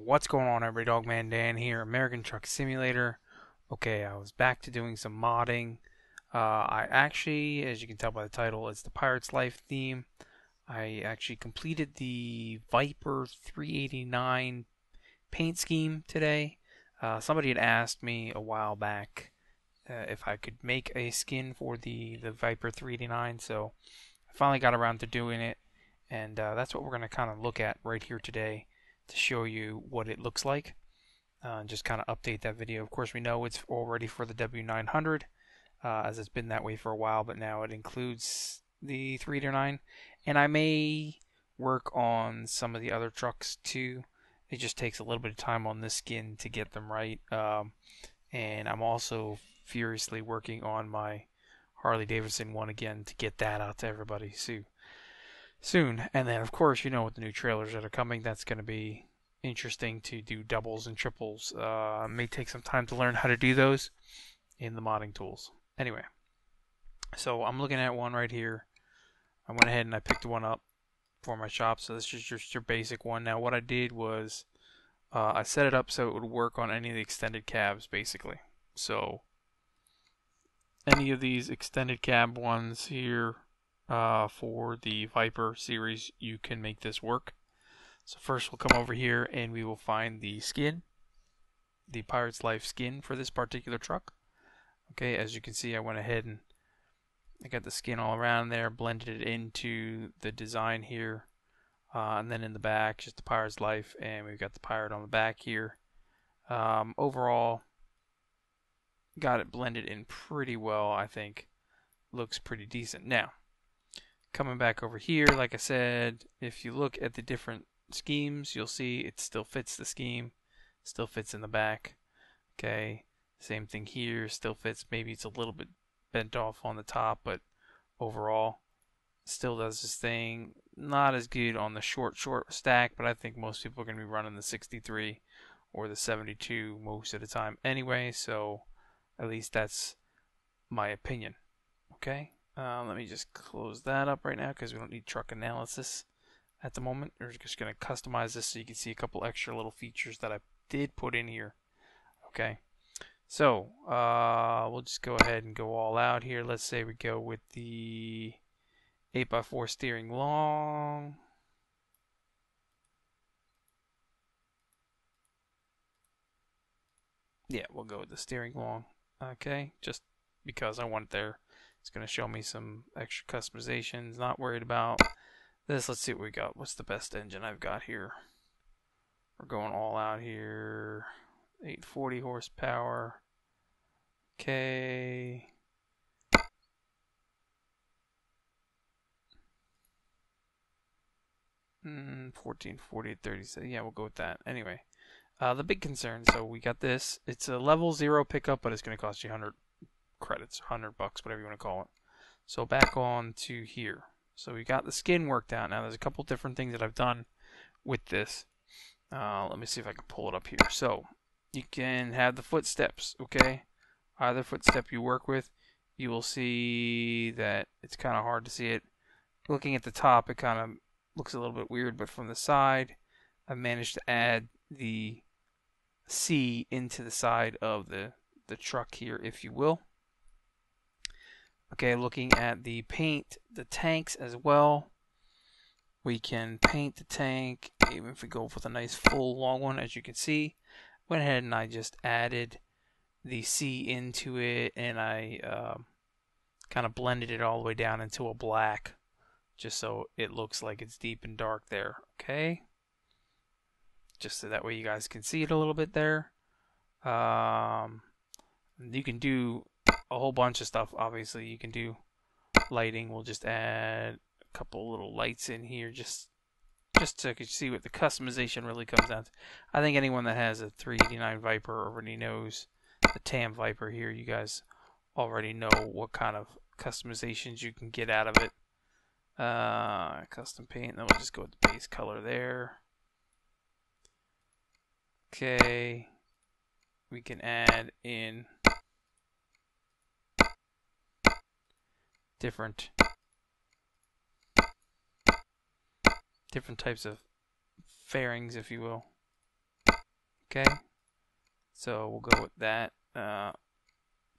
What's going on, everybody? Dogman Dan here, American Truck Simulator. Okay, I was back to doing some modding. I actually, as you can tell by the title, it's the Pirate's Life theme. I actually completed the Viper 389 paint scheme today. Somebody had asked me a while back if I could make a skin for the Viper 389, so I finally got around to doing it, and that's what we're going to kind of look at right here today to show you what it looks like. Just kind of update that video. Of course, we know it's already for the W900, as it's been that way for a while, but now it includes the 389, and I may work on some of the other trucks too. It just takes a little bit of time on this skin to get them right, and I'm also furiously working on my Harley Davidson one again to get that out to everybody soon. And then, of course, you know, with the new trailers that are coming, that's going to be interesting to do doubles and triples. It may take some time to learn how to do those in the modding tools. Anyway, so I'm looking at one right here. I went ahead and I picked one up for my shop. So this is just your basic one. Now, what I did was I set it up so it would work on any of the extended cabs, basically. So any of these extended cab ones here, for the Viper series, you can make this work. So first we'll come over here and we will find the skin, the Pirate's Life skin for this particular truck. Okay, as you can see, I went ahead and I got the skin all around there, blended it into the design here, and then in the back just the Pirate's Life, and we've got the pirate on the back here. Overall, got it blended in pretty well, I think. Looks pretty decent. Now, coming back over here, like I said, if you look at the different schemes, you'll see it still fits the scheme, still fits in the back. Okay, same thing here, still fits. Maybe it's a little bit bent off on the top, but overall still does this thing. Not as good on the short stack, but I think most people are going to be running the 63 or the 72 most of the time anyway, so at least that's my opinion. Okay, let me just close that up right now because we don't need truck analysis at the moment. We're just going to customize this so you can see a couple extra little features that I did put in here. Okay, so we'll just go ahead and go all out here. Let's say we go with the 8x4 steering long. Yeah, we'll go with the steering long. Okay, just because I want it there. It's going to show me some extra customizations. Not worried about this. Let's see what we got. What's the best engine I've got here? We're going all out here. 840 horsepower. Okay. Mm, 1440 37. Yeah, we'll go with that. Anyway, the big concern. So we got this. It's a level 0 pickup, but it's going to cost you 100 credits, $100, whatever you want to call it. So back on to here. So we got the skin worked out. Now there's a couple different things that I've done with this. Let me see if I can pull it up here. So you can have the footsteps. Okay, either footstep you work with, you will see that it's kind of hard to see it. Looking at the top, it kind of looks a little bit weird, but from the side, I've managed to add the C into the side of the truck here, if you will. Okay, looking at the paint, the tanks as well. We can paint the tank, even if we go with a nice full long one, as you can see. Went ahead and I just added the C into it, and I kind of blended it all the way down into a black, just so it looks like it's deep and dark there. Okay, just so that way you guys can see it a little bit there. You can do a whole bunch of stuff. Obviously, you can do lighting. We'll just add a couple little lights in here, just so you can see what the customization really comes down to. I think anyone that has a 389 Viper already knows the TAM Viper here. You guys already know what kind of customizations you can get out of it. Custom paint, then we'll just go with the base color there. Okay, we can add in different types of fairings, if you will. Okay, so we'll go with that.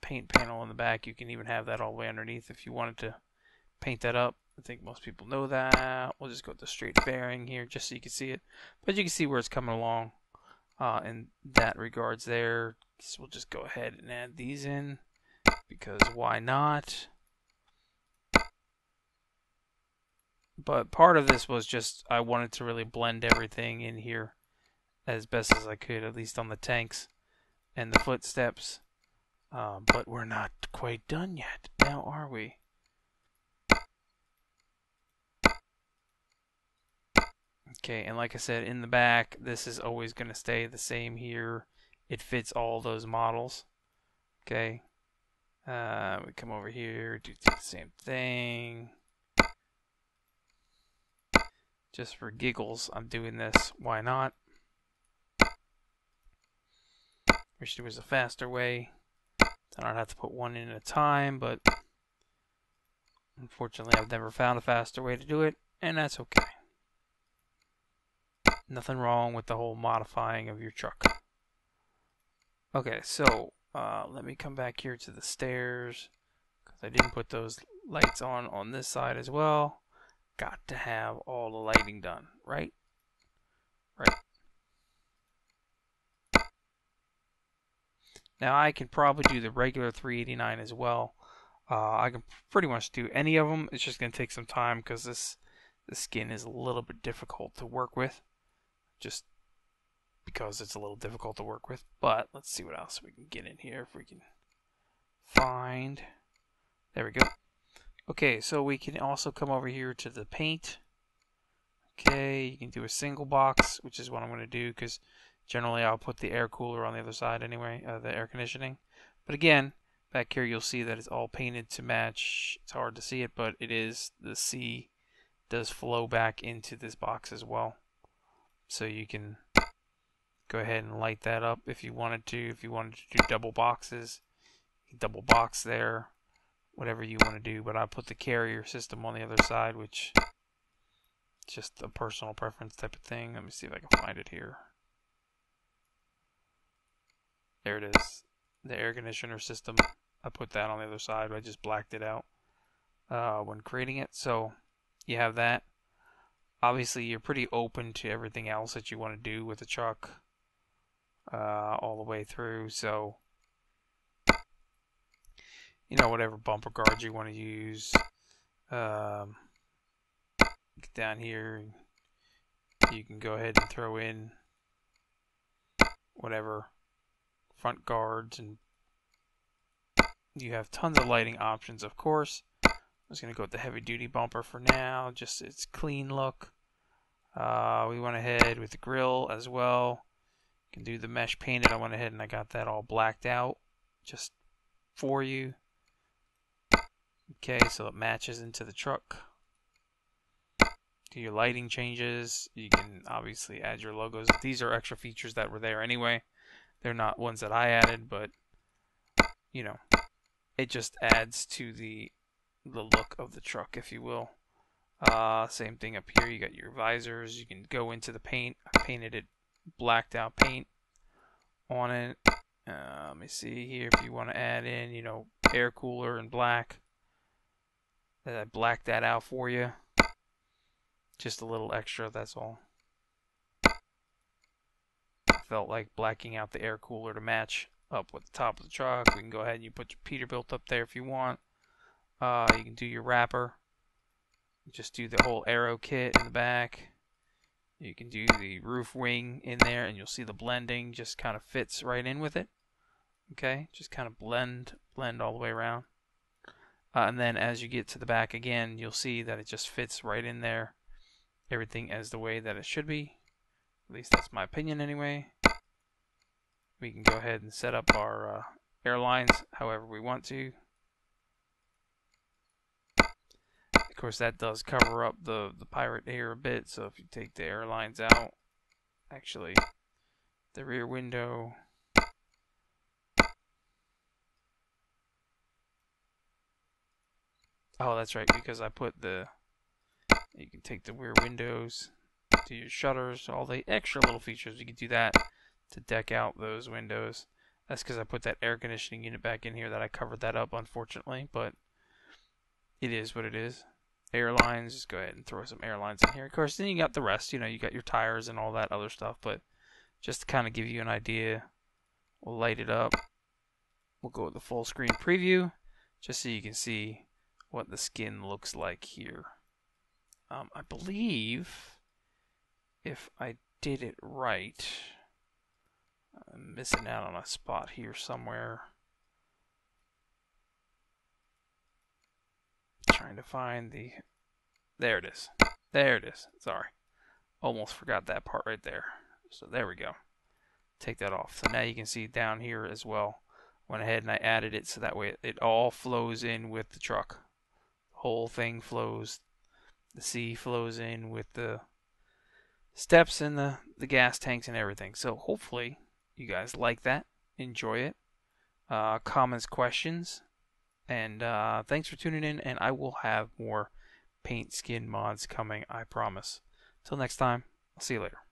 Paint panel in the back, you can even have that all the way underneath if you wanted to paint that up. I think most people know that. We'll just go with the straight bearing here just so you can see it. But you can see where it's coming along in that regards there. So we'll just go ahead and add these in because why not? But part of this was just I wanted to really blend everything in here as best as I could, at least on the tanks and the footsteps. But we're not quite done yet, now are we? Okay, and like I said, in the back, this is always going to stay the same here. It fits all those models. Okay, we come over here, do the same thing. Just for giggles, I'm doing this. Why not? Wish there was a faster way. I don't have to put one in at a time, but unfortunately I've never found a faster way to do it, and that's okay. Nothing wrong with the whole modifying of your truck. Okay, so let me come back here to the stairs, because I didn't put those lights on this side as well. Got to have all the lighting done, right? Right. Now I can probably do the regular 389 as well. I can pretty much do any of them. It's just going to take some time because the skin is a little bit difficult to work with. Just because it's a little difficult to work with. But let's see what else we can get in here if we can find. There we go. Okay, so we can also come over here to the paint. Okay, you can do a single box, which is what I'm going to do because generally I'll put the air cooler on the other side anyway, the air conditioning. But again, back here you'll see that it's all painted to match. It's hard to see it, but it is. The C does flow back into this box as well. So you can go ahead and light that up if you wanted to. If you wanted to do double boxes, double box there. Whatever you want to do, but I put the carrier system on the other side, which is just a personal preference type of thing. Let me see if I can find it here. There it is. The air conditioner system. I put that on the other side, but I just blacked it out when creating it. So you have that. Obviously, you're pretty open to everything else that you want to do with the truck all the way through. So you know, whatever bumper guards you want to use. Get down here, you can go ahead and throw in whatever front guards, and you have tons of lighting options, of course. I'm just going to go with the heavy duty bumper for now, just its clean look. We went ahead with the grill as well. You can do the mesh painted. I went ahead and I got that all blacked out just for you. Okay, so it matches into the truck. Do your lighting changes. You can obviously add your logos. These are extra features that were there anyway. They're not ones that I added, but you know, it just adds to the look of the truck, if you will. Same thing up here. You got your visors. You can go into the paint. I painted it blacked out paint on it. Let me see here if you want to add in, you know, air cooler in black. I blacked that out for you. Just a little extra, that's all. I felt like blacking out the air cooler to match up with the top of the truck. We can go ahead and you put your Peterbilt up there if you want. You can do your wrapper. Just do the whole aero kit in the back. You can do the roof wing in there, and you'll see the blending just kind of fits right in with it. Okay, just kind of blend all the way around. And then as you get to the back again, you'll see that it just fits right in there. Everything as the way that it should be. At least that's my opinion anyway. We can go ahead and set up our airlines however we want to. Of course, that does cover up the pirate here a bit, so if you take the airlines out, actually, the rear window, oh, that's right, because I put you can take the rear windows to your shutters, all the extra little features, you can do that. to deck out those windows. That's because I put that air conditioning unit back in here that I covered that up, unfortunately, but it is what it is. Airlines, just go ahead and throw some airlines in here. Of course, then you got the rest, you know, you got your tires and all that other stuff, but just to kind of give you an idea, we'll light it up. We'll go with the full screen preview, just so you can see what the skin looks like here. I believe if I did it right, I'm missing out on a spot here somewhere. Trying to find the... There it is. There it is. Sorry. Almost forgot that part right there. So there we go. Take that off. So now you can see down here as well. Went ahead and I added it so that way it all flows in with the truck. The whole thing flows. The sea flows in with the steps and the gas tanks and everything. So hopefully you guys like that. Enjoy it. Comments, questions. And thanks for tuning in. And I will have more paint skin mods coming, I promise. Till next time, I'll see you later.